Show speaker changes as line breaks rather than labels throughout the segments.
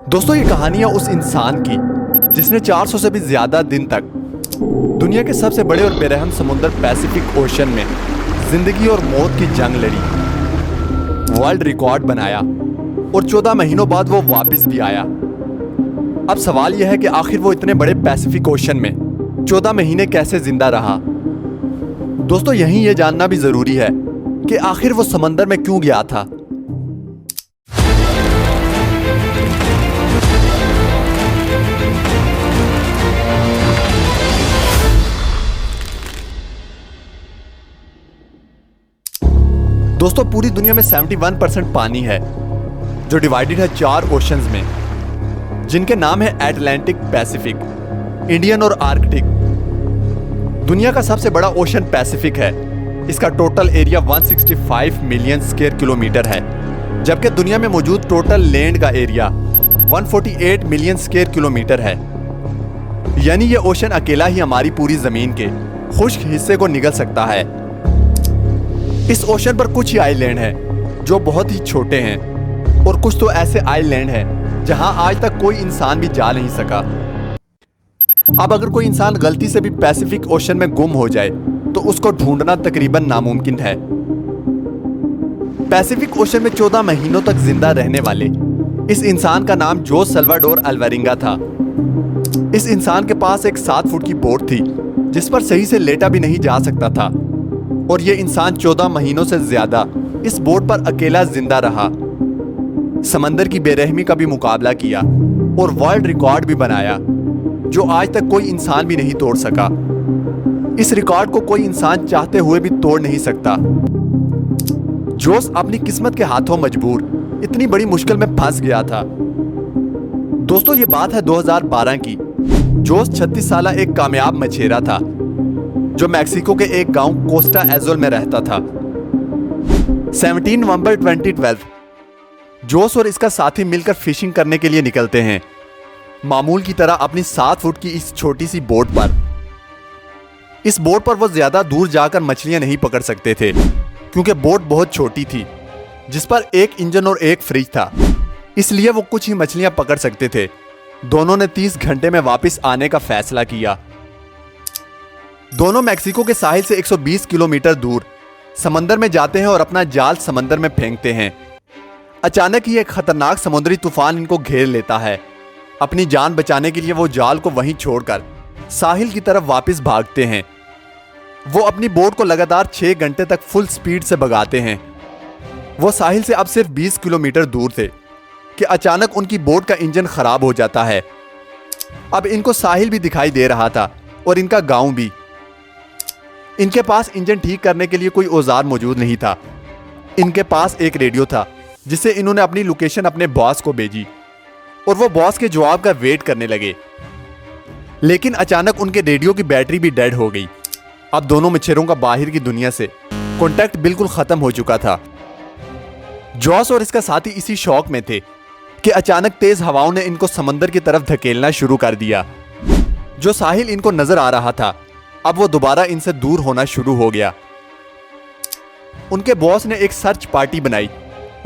दोस्तों, ये कहानी है उस इंसान की जिसने 400 से भी ज्यादा दिन तक दुनिया के सबसे बड़े और बेरहम समुद्र पैसिफिक ओशन में जिंदगी और मौत की जंग लड़ी, वर्ल्ड रिकॉर्ड बनाया और 14 महीनों बाद वो वापस भी आया। अब सवाल यह है कि आखिर वो इतने बड़े पैसिफिक ओशन में 14 महीने कैसे जिंदा रहा। दोस्तों, यहीं ये जानना भी जरूरी है कि आखिर वो समंदर में क्यों गया था। दोस्तों, पूरी दुनिया में 71% पानी है जो डिवाइडेड है 4 ओशंस में, जिनके नाम है अटलांटिक, पैसिफिक, इंडियन और आर्कटिक। दुनिया का सबसे बड़ा ओशन पैसिफिक है। इसका total area 165 million square kilometre है, जबकि दुनिया में मौजूद टोटल लैंड का एरिया 148 मिलियन स्क्वायर किलोमीटर है। यानी ये ओशन अकेला ही हमारी पूरी जमीन के खुश्क हिस्से को निगल सकता है। इस ओशन पर कुछ ही आइलैंड हैं जो बहुत ही छोटे हैं और कुछ तो ऐसे आइलैंड हैं जहां आज तक कोई इंसान भी जा नहीं सका। अब अगर कोई इंसान गलती से भी पैसिफिक ओशन में गुम हो जाए तो उसको ढूंढना तकरीबन नामुमकिन है। पैसिफिक ओशन में 14 महीनों तक जिंदा रहने वाले इस इंसान का नाम जोस सल्वाडोर अल्वारेंगा था। इस इंसान के पास एक 7 फुट की बोट थी जिस पर सही से लेटा भी नहीं जा सकता था, और ये इंसान 14 महीनों से ज्यादा इस बोट पर अकेला जिंदा रहा, समंदर की बेरहमी का भी मुकाबला किया और वर्ल्ड रिकॉर्ड भी बनाया जो आज तक कोई इंसान भी नहीं तोड़ सका। इस रिकॉर्ड को कोई इंसान चाहते हुए भी तोड़ नहीं सकता। जोस अपनी किस्मत के हाथों मजबूर इतनी बड़ी मुश्किल में फंस गया था। दोस्तों, ये बात है 2012 की। जोस 36 साल एक कामयाब मछेरा था जो मैक्सिको के एक गांव कोस्टा एजोल में रहता था। 17 नवंबर 2012 जोस और इसका साथी मिलकर फिशिंग करने के लिए निकलते हैं, मामूल की तरह अपनी 7 फुट की इस छोटी सी बोट पर। इस बोट पर वो ज्यादा दूर जाकर मछलियां नहीं पकड़ सकते थे क्योंकि बोट बहुत छोटी थी, जिस पर एक इंजन और एक फ्रिज था, इसलिए वो कुछ ही मछलियां पकड़ सकते थे। दोनों ने 30 घंटे में वापस आने का फैसला किया। दोनों मैक्सिको के साहिल से 120 किलोमीटर दूर समंदर में जाते हैं और अपना जाल समंदर में फेंकते हैं। अचानक ही एक खतरनाक समुद्री तूफान इनको घेर लेता है। अपनी जान बचाने के लिए वो जाल को वहीं छोड़कर साहिल की तरफ वापस भागते हैं। वो अपनी बोट को लगातार 6 घंटे तक फुल स्पीड से भगाते हैं। वो साहिल से अब सिर्फ 20 किलोमीटर दूर थे कि अचानक उनकी बोट का इंजन खराब हो जाता है। अब इनको साहिल भी दिखाई दे रहा था और इनका गांव भी। इनके पास इंजन ठीक करने के लिए कोई औजार मौजूद नहीं था। इनके पास एक रेडियो था जिससे इन्होंने अपनी लोकेशन अपने बॉस को भेजी और वो बॉस के जवाब का वेट करने लगे। लेकिन अचानक उनके रेडियो की बैटरी भी डेड हो गई। अब दोनों मछेरों का बाहर की दुनिया से कांटेक्ट बिल्कुल खत्म हो चुका था। जॉस और इसका साथी इसी शौक में थे कि अचानक तेज हवाओं ने इनको समंदर की तरफ धकेलना शुरू कर दिया। जो साहिल इनको नजर आ रहा था, अब वो दोबारा इनसे दूर होना शुरू हो गया। उनके बॉस ने एक सर्च पार्टी बनाई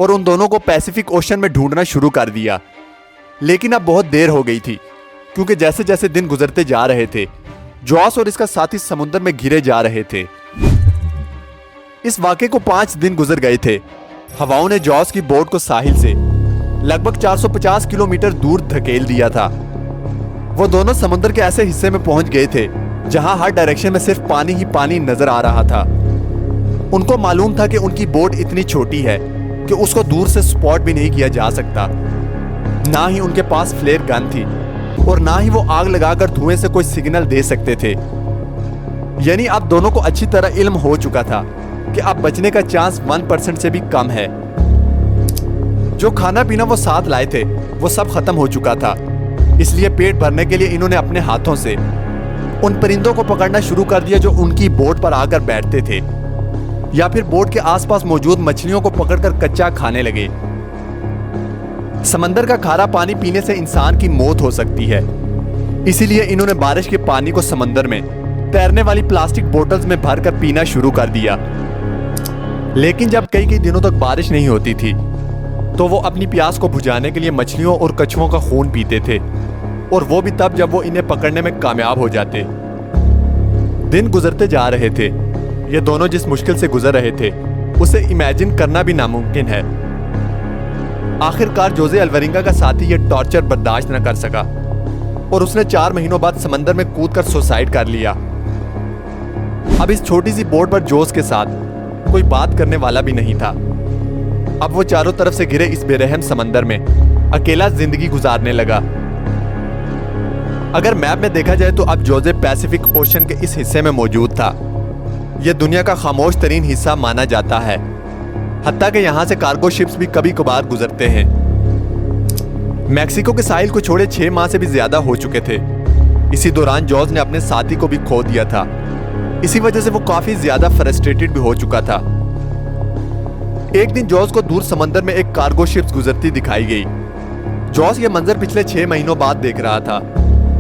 और उन दोनों को पैसिफिक ओशन में ढूंढना शुरू कर दिया। लेकिन अब बहुत देर हो गई थी क्योंकि जैसे जैसे दिन गुजरते जा रहे थे, जॉस और इसका साथी समुद्र में घिरे जा रहे थे। इस वाक़े को 5 दिन गुजर गए थे। हवाओं ने जॉस की बोट को साहिल से लगभग 450 किलोमीटर दूर धकेल दिया था। वो दोनों समुद्र के ऐसे हिस्से में पहुंच गए थे जहां हर डायरेक्शन में सिर्फ पानी ही पानी नजर आ रहा था। उनको मालूम था कि उनकी बोट इतनी छोटी है कि उसको दूर से स्पॉट भी नहीं किया जा सकता। ना ही उनके पास फ्लेयर गन थी और ना ही वो आग लगाकर धुएं से कोई सिग्नल दे सकते थे। यानी अब दोनों को अच्छी तरह इल्म हो चुका था कि अब बचने का चांस 1% से भी कम है। जो खाना पीना वो साथ लाए थे वो सब खत्म हो चुका था, इसलिए पेट भरने के लिए इन्होंने अपने हाथों से उन परिंदों को पकड़ना शुरू कर दिया जो उनकी बोट पर आकर बैठते थे, या फिर बोट के आसपास मौजूद मछलियों को पकड़कर कच्चा खाने लगे। समंदर का खारा पानी पीने से इंसान की मौत हो सकती है, इसीलिए इन्होंने बारिश के पानी को समंदर में तैरने वाली प्लास्टिक बोतल्स में भरकर पीना शुरू कर दिया। लेकिन जब कई दिनों तक बारिश नहीं होती थी तो वो अपनी प्यास को बुझाने के लिए मछलियों और कछुओं का खून पीते थे, और वो भी तब जब वो इन्हें पकड़ने में कामयाब हो जाते। दिन गुजरते जा रहे थे। ये दोनों जिस मुश्किल से गुजर रहे थे उसे इमेजिन करना भी नामुमकिन है। आखिरकार जोसे अल्वेरिंगा का साथी ये टॉर्चर बर्दाश्त न कर सका और उसने 4 महीनों बाद समंदर में कूदकर सुसाइड कर लिया। अब इस छोटी सी बोट पर जोस के साथ कोई बात करने वाला भी नहीं था। अब वो चारों तरफ से घिरे इस बेरहम समंदर में अकेला जिंदगी गुजारने लगा। अगर मैप में देखा जाए तो अब जोसे पैसिफिक ओशन के इस हिस्से में मौजूद था। यह दुनिया का खामोश तरीन हिस्सा माना जाता है, हत्ता कि यहाँ से कार्गो शिप्स भी कभी कभार गुजरते हैं। मैक्सिको के साहिल को छोड़े 6 माह से भी ज्यादा हो चुके थे। इसी दौरान जॉर्ज ने अपने साथी को भी खो दिया था। इसी वजह से वो काफी ज्यादा फ्रस्ट्रेटेड भी हो चुका था। एक दिन जॉर्ज को दूर समंदर में एक कार्गो शिप गुजरती दिखाई गई। जॉर्ज ये मंजर पिछले 6 महीनों बाद देख रहा था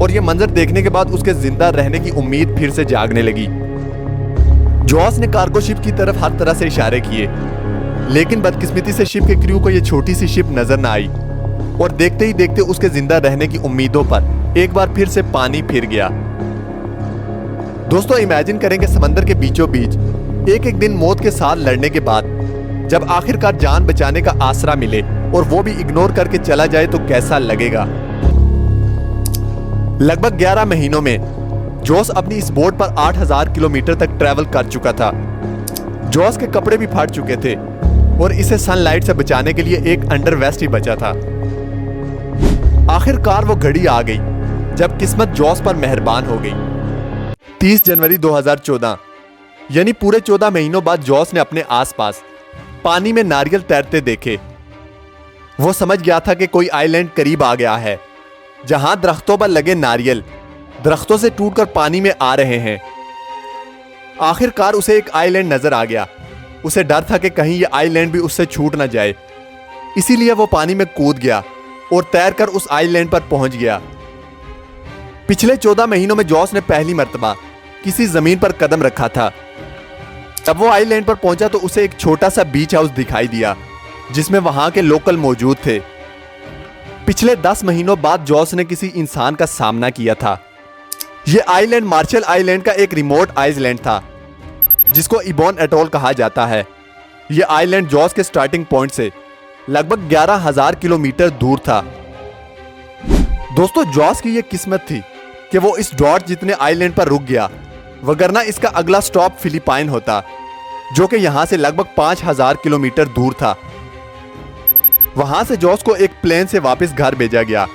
और ये मंजर देखने के बाद उसके जिंदा रहने की उम्मीद फिर से जागने लगी। जॉर्ज ने कार्गो शिप की तरफ हर तरह से इशारे किए, लेकिन बदकिस्मती से शिप के क्रू को यह छोटी सी शिप नजर न आई और देखते ही देखते उसके जिंदा रहने की उम्मीदों पर एक बार फिर से पानी फिर गया। दोस्तों, इमेजिन करेंगे समंदर के बीचों बीच एक एक दिन मौत के साथ लड़ने के बाद जब आखिरकार जान बचाने का आसरा मिले और वो भी इग्नोर करके चला जाए तो कैसा लगेगा। लगभग 11 महीनों में जोस अपनी इस बोट पर 8000 किलोमीटर तक ट्रैवल कर चुका था। जोस के कपड़े भी फाड़ चुके थे और इसे सनलाइट से बचाने के लिए एक अंडरवेस्ट ही बचा था। आखिरकार वो घड़ी आ गई जब किस्मत जोस पर मेहरबान हो गई। 30 जनवरी 2014 यानी पूरे 14 महीनों बाद जोस ने अपने आसपास पानी में नारियल तैरते देखे। वो समझ गया था कि कोई आइलैंड करीब आ गया है जहां दरख्तों पर लगे नारियल दरख्तों से टूटकर पानी में आ रहे हैं। आखिरकार उसे एक आइलैंड नजर आ गया। उसे डर था कि कहीं यह आइलैंड भी उससे छूट ना जाए, इसीलिए वो पानी में कूद गया और तैरकर उस आइलैंड पर पहुंच गया। पिछले 14 महीनों में जॉस ने पहली मर्तबा किसी जमीन पर कदम रखा था। जब वो आइलैंड पर पहुंचा तो उसे एक छोटा सा बीच हाउस दिखाई दिया जिसमें वहां के लोकल मौजूद थे। पिछले 10 महीनों बाद जॉस ने किसी इंसान का सामना किया था। यह आइलैंड मार्शल आइलैंड का एक रिमोट आइलैंड था जिसको इबोन एटोल कहा जाता है। यह आइलैंड जॉस के स्टार्टिंग पॉइंट से लगभग 11,000 किलोमीटर दूर था। दोस्तों, जॉस की यह किस्मत थी कि वो इस डॉट जितने आइलैंड पर रुक गया, वगरना इसका अगला स्टॉप फिलिपाइन होता जो कि यहां से लगभग 5,000 किलोमीटर दूर था। वहां से जॉस को एक प्लेन से वापस घर भेजा गया,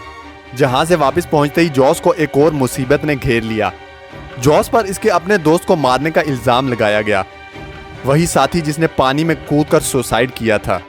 जहां से वापस पहुंचते ही जॉस को एक और मुसीबत ने घेर लिया। जॉस पर इसके अपने दोस्त को मारने का इल्जाम लगाया गया, वही साथी जिसने पानी में कूदकर सुसाइड किया था।